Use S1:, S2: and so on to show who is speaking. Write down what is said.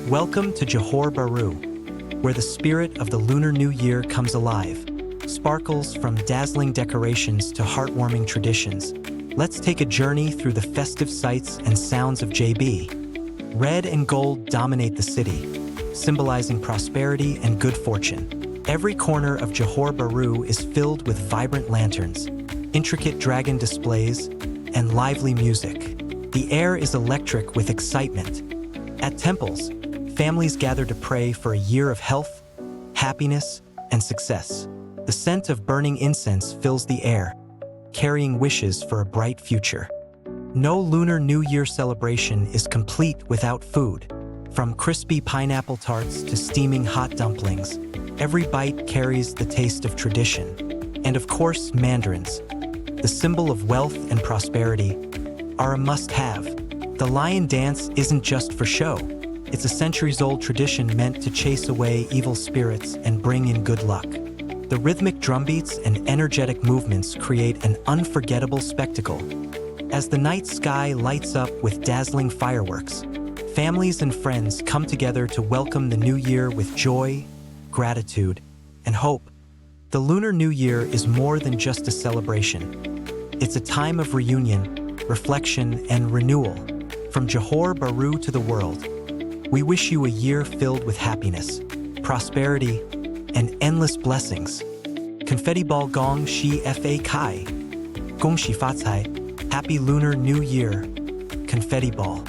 S1: Welcome to Johor Bahru, where the spirit of the Lunar New Year comes alive. Sparkles from dazzling decorations to heartwarming traditions. Let's take a journey through the festive sights and sounds of JB. Red and gold dominate the city, symbolizing prosperity and good fortune. Every corner of Johor Bahru is filled with vibrant lanterns, intricate dragon displays, and lively music. The air is electric with excitement. At temples, families gather to pray for a year of health, happiness, and success. The scent of burning incense fills the air, carrying wishes for a bright future. No Lunar New Year celebration is complete without food. From crispy pineapple tarts to steaming hot dumplings, every bite carries the taste of tradition. And of course, mandarins, the symbol of wealth and prosperity, are a must-have. The lion dance isn't just for show. It's a centuries-old tradition meant to chase away evil spirits and bring in good luck. The rhythmic drumbeats and energetic movements create an unforgettable spectacle. As the night sky lights up with dazzling fireworks, families and friends come together to welcome the new year with joy, gratitude, and hope. The Lunar New Year is more than just a celebration. It's a time of reunion, reflection, and renewal. From Johor Bahru to the world, we wish you a year filled with happiness, prosperity, and endless blessings. Confetti ball gong shi fa kai. Gong shi fa cai. Happy Lunar New Year. Confetti ball.